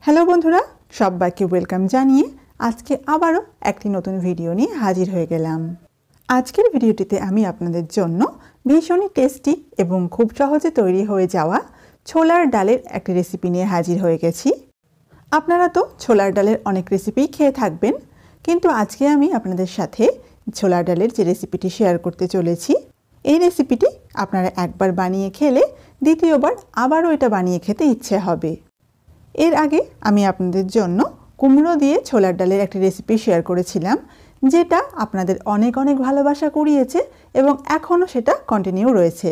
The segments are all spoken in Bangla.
হ্যালো বন্ধুরা, সবাইকে ওয়েলকাম জানিয়ে আজকে আবারও একটি নতুন ভিডিও নিয়ে হাজির হয়ে গেলাম। আজকের ভিডিওটিতে আমি আপনাদের জন্য ভীষণই টেস্টি এবং খুব সহজে তৈরি হয়ে যাওয়া ছোলার ডালের একটি রেসিপি নিয়ে হাজির হয়ে গেছি। আপনারা তো ছোলার ডালের অনেক রেসিপিই খেয়ে থাকবেন, কিন্তু আজকে আমি আপনাদের সাথে ছোলার ডালের যে রেসিপিটি শেয়ার করতে চলেছি, এই রেসিপিটি আপনারা একবার বানিয়ে খেলে দ্বিতীয়বার আবারও এটা বানিয়ে খেতে ইচ্ছে হবে। এর আগে আমি আপনাদের জন্য কুমড়ো দিয়ে ছোলার ডালের একটি রেসিপি শেয়ার করেছিলাম, যেটা আপনাদের অনেক অনেক ভালোবাসা কুড়িয়েছে এবং এখনও সেটা কন্টিনিউ রয়েছে।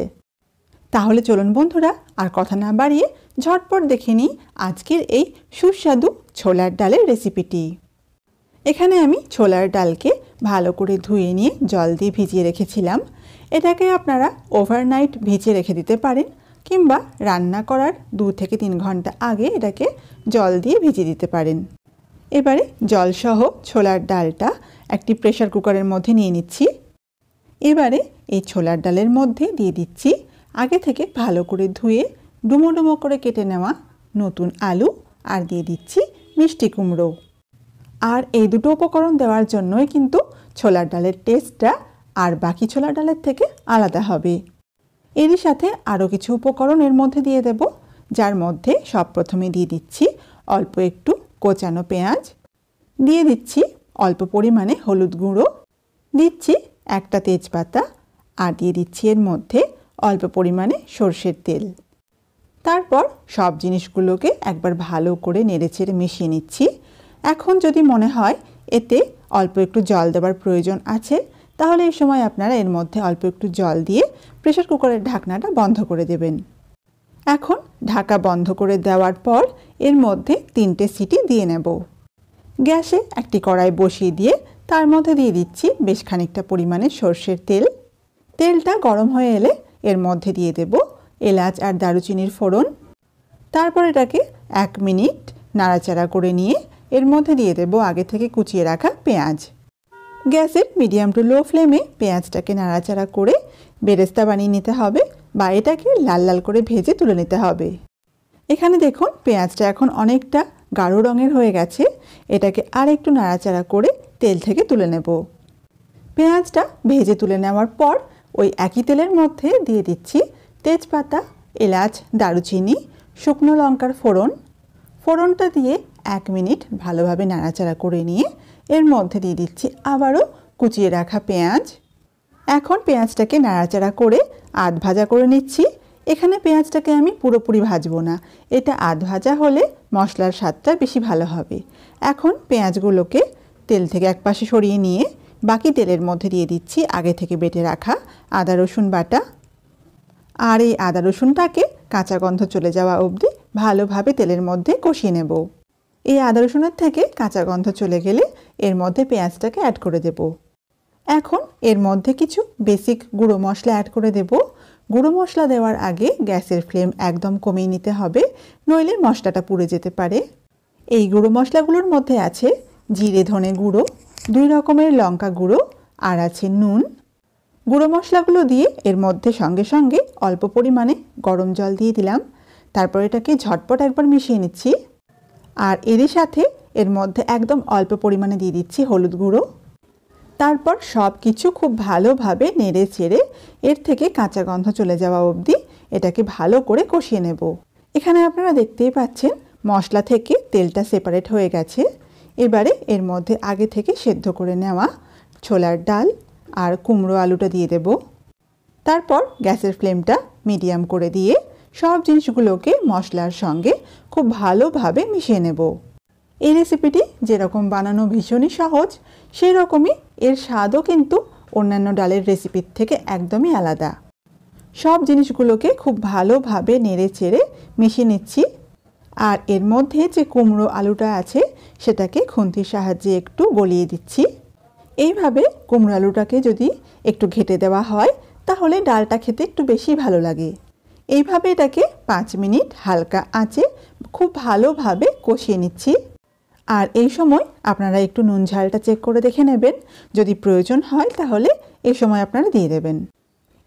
তাহলে চলুন বন্ধুরা, আর কথা না বাড়িয়ে ঝটপট দেখে নিই আজকের এই সুস্বাদু ছোলার ডালের রেসিপিটি। এখানে আমি ছোলার ডালকে ভালো করে ধুয়ে নিয়ে জল দিয়ে ভিজিয়ে রেখেছিলাম। এটাকে আপনারা ওভারনাইট ভিজিয়ে রেখে দিতে পারেন, কিংবা রান্না করার 2 থেকে 3 ঘন্টা আগে এটাকে জল দিয়ে ভিজিয়ে দিতে পারেন। এবারে জলসহ ছোলার ডালটা একটি প্রেসার কুকারের মধ্যে নিয়ে নিচ্ছি। এবারে এই ছোলার ডালের মধ্যে দিয়ে দিচ্ছি আগে থেকে ভালো করে ধুয়ে ডুমো ডুমো করে কেটে নেওয়া নতুন আলু, আর দিয়ে দিচ্ছি মিষ্টি কুমড়ো। আর এই দুটো উপকরণ দেওয়ার জন্যই কিন্তু ছোলার ডালের টেস্টটা আর বাকি ছোলার ডালের থেকে আলাদা হবে। এরই সাথে আরও কিছু উপকরণ এর মধ্যে দিয়ে দেব, যার মধ্যে সব প্রথমে দিয়ে দিচ্ছি অল্প একটু কোচানো পেঁয়াজ, দিয়ে দিচ্ছি অল্প পরিমাণে হলুদ গুঁড়ো, দিচ্ছি একটা তেজপাতা, আর দিয়ে দিচ্ছি এর মধ্যে অল্প পরিমাণে সর্ষের তেল। তারপর সব জিনিসগুলোকে একবার ভালো করে নেড়েচেড়ে মিশিয়ে নিচ্ছি। এখন যদি মনে হয় এতে অল্প একটু জল দেওয়ার প্রয়োজন আছে, তাহলে এই সময় আপনারা এর মধ্যে অল্প একটু জল দিয়ে প্রেসার কুকারের ঢাকনাটা বন্ধ করে দেবেন। এখন ঢাকা বন্ধ করে দেওয়ার পর এর মধ্যে 3টে সিটি দিয়ে নেব। গ্যাসে একটি কড়াই বসিয়ে দিয়ে তার মধ্যে দিয়ে দিচ্ছি বেশ খানিকটা পরিমাণে সর্ষের তেল। তেলটা গরম হয়ে এলে এর মধ্যে দিয়ে দেব এলাচ আর দারুচিনির ফোড়ন। তারপর এটাকে 1 মিনিট নাড়াচাড়া করে নিয়ে এর মধ্যে দিয়ে দেব আগে থেকে কুচিয়ে রাখা পেঁয়াজ। গ্যাসের মিডিয়াম টু লো ফ্লেমে পেঁয়াজটাকে নাড়াচাড়া করে বেরেস্তা বানিয়ে নিতে হবে, বা এটাকে লাল লাল করে ভেজে তুলে নিতে হবে। এখানে দেখুন পেঁয়াজটা এখন অনেকটা গাঢ় রঙের হয়ে গেছে। এটাকে আর একটু নাড়াচাড়া করে তেল থেকে তুলে নেব। পেঁয়াজটা ভেজে তুলে নেওয়ার পর ওই একই তেলের মধ্যে দিয়ে দিচ্ছি তেজপাতা, এলাচ, দারুচিনি, শুকনো লঙ্কার ফোড়ন। ফোড়নটা দিয়ে 1 মিনিট ভালোভাবে নাড়াচাড়া করে নিয়ে এর মধ্যে দিয়ে দিচ্ছি আবারও কুচিয়ে রাখা পেঁয়াজ। এখন পেঁয়াজটাকে নাড়াচাড়া করে আধ ভাজা করে নিচ্ছি। এখানে পেঁয়াজটাকে আমি পুরোপুরি ভাজবো না, এটা আধ ভাজা হলে মশলার স্বাদটা বেশি ভালো হবে। এখন পেঁয়াজগুলোকে তেল থেকে একপাশে সরিয়ে নিয়ে বাকি তেলের মধ্যে দিয়ে দিচ্ছি আগে থেকে বেটে রাখা আদা রসুন বাটা। আর এই আদা রসুনটাকে কাঁচা গন্ধ চলে যাওয়া অবধি ভালোভাবে তেলের মধ্যে কষিয়ে নেব। এই আদা রসুনের থেকে কাঁচা গন্ধ চলে গেলে এর মধ্যে পেঁয়াজটাকে অ্যাড করে দেব। এখন এর মধ্যে কিছু বেসিক গুঁড়ো মশলা অ্যাড করে দেব। গুঁড়ো মশলা দেওয়ার আগে গ্যাসের ফ্লেম একদম কমিয়ে নিতে হবে, নইলে মশলাটা পুড়ে যেতে পারে। এই গুঁড়ো মশলাগুলোর মধ্যে আছে জিরে ধনে গুঁড়ো, 2 রকমের লঙ্কা গুঁড়ো, আর আছে নুন। গুঁড়ো মশলাগুলো দিয়ে এর মধ্যে সঙ্গে সঙ্গে অল্প পরিমাণে গরম জল দিয়ে দিলাম। তারপর এটাকে ঝটপট একবার মিশিয়ে নিচ্ছি। আর এরই সাথে এর মধ্যে একদম অল্প পরিমাণে দিয়ে দিচ্ছি হলুদ গুঁড়ো। তারপর সব কিছু খুব ভালোভাবে নেড়ে চেড়ে এর থেকে কাঁচা গন্ধ চলে যাওয়া অবধি এটাকে ভালো করে কষিয়ে নেব। এখানে আপনারা দেখতেই পাচ্ছেন মশলা থেকে তেলটা সেপারেট হয়ে গেছে। এবারে এর মধ্যে আগে থেকে সেদ্ধ করে নেওয়া ছোলার ডাল আর কুমড়ো আলুটা দিয়ে দেব। তারপর গ্যাসের ফ্লেমটা মিডিয়াম করে দিয়ে সব জিনিসগুলোকে মশলার সঙ্গে খুব ভালোভাবে মিশিয়ে নেব। এই রেসিপিটি যেরকম বানানো ভীষণই সহজ, সেই রকমই এর স্বাদও কিন্তু অন্যান্য ডালের রেসিপির থেকে একদমই আলাদা। সব জিনিসগুলোকে খুব ভালোভাবে নেড়ে চেড়ে মিশিয়ে নিচ্ছি। আর এর মধ্যে যে কুমড়ো আলুটা আছে সেটাকে খুন্তির সাহায্যে একটু গলিয়ে দিচ্ছি। এইভাবে কুমড়ো আলুটাকে যদি একটু ঘেঁটে দেওয়া হয় তাহলে ডালটা খেতে একটু বেশি ভালো লাগে। এইভাবে এটাকে 5 মিনিট হালকা আঁচে খুব ভালোভাবে কষিয়ে নিচ্ছি। আর এই সময় আপনারা একটু নুন ঝালটা চেক করে দেখে নেবেন, যদি প্রয়োজন হয় তাহলে এই সময় আপনারা দিয়ে দেবেন।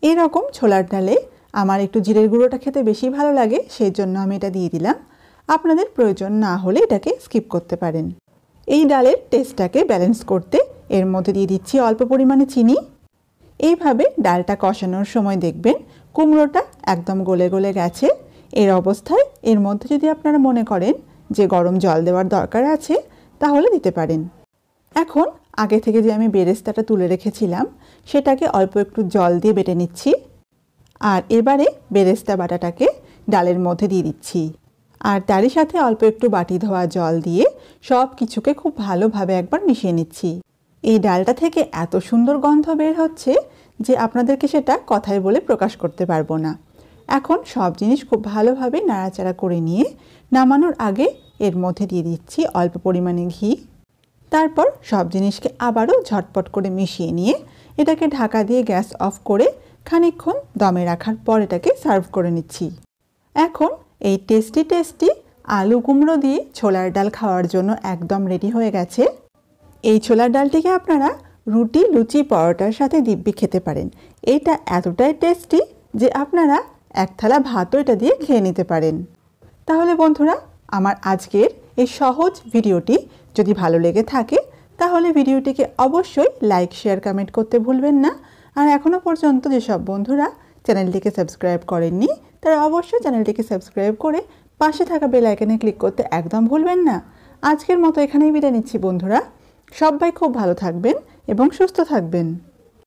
এরকম ছোলার ডালে আমার একটু জিরের গুঁড়োটা খেতে বেশি ভালো লাগে, সেই জন্য আমি এটা দিয়ে দিলাম। আপনাদের প্রয়োজন না হলে এটাকে স্কিপ করতে পারেন। এই ডালের টেস্টটাকে ব্যালেন্স করতে এর মধ্যে দিয়ে দিচ্ছি অল্প পরিমাণে চিনি। এইভাবে ডালটা কষানোর সময় দেখবেন কুমড়োটা একদম গলে গলে গেছে। এর অবস্থায় এর মধ্যে যদি আপনারা মনে করেন যে গরম জল দেওয়ার দরকার আছে তাহলে দিতে পারেন। এখন আগে থেকে যে আমি বেরেস্তাটা তুলে রেখেছিলাম সেটাকে অল্প একটু জল দিয়ে বেটে নিচ্ছি। আর এবারে বেরেস্তা বাটাটাকে ডালের মধ্যে দিয়ে দিচ্ছি। আর তারই সাথে অল্প একটু বাটি ধোয়া জল দিয়ে সব কিছুকে খুব ভালোভাবে একবার মিশিয়ে নিচ্ছি। এই ডালটা থেকে এত সুন্দর গন্ধ বের হচ্ছে যে আপনাদেরকে সেটা কথায় বলে প্রকাশ করতে পারবো না। এখন সব জিনিস খুব ভালোভাবে নাড়াচাড়া করে নিয়ে নামানোর আগে এর মধ্যে দিয়ে দিচ্ছি অল্প পরিমাণে ঘি। তারপর সব জিনিসকে আবারও ঝটপট করে মিশিয়ে নিয়ে এটাকে ঢাকা দিয়ে গ্যাস অফ করে খানিকক্ষণ দমে রাখার পর এটাকে সার্ভ করে নিচ্ছি। এখন এই টেস্টি আলু কুমড়ো দিয়ে ছোলার ডাল খাওয়ার জন্য একদম রেডি হয়ে গেছে। এই ছোলার ডালটিকে আপনারা রুটি, লুচি, পরোটার সাথে দিব্যি খেতে পারেন। এটা এতটাই টেস্টি যে আপনারা এক থালা ভাতও এটা দিয়ে খেয়ে নিতে পারেন। তাহলে বন্ধুরা, আমার আজকের এই সহজ ভিডিওটি যদি ভালো লেগে থাকে তাহলে ভিডিওটিকে অবশ্যই লাইক, শেয়ার, কমেন্ট করতে ভুলবেন না। আর এখনও পর্যন্ত যেসব বন্ধুরা চ্যানেলটিকে সাবস্ক্রাইব করেননি তারা অবশ্যই চ্যানেলটিকে সাবস্ক্রাইব করে পাশে থাকা বেল আইকনে ক্লিক করতে একদম ভুলবেন না। আজকের মতো এখানেই বিদায় নিচ্ছি বন্ধুরা। সবাই খুব ভালো থাকবেন এবং সুস্থ থাকবেন।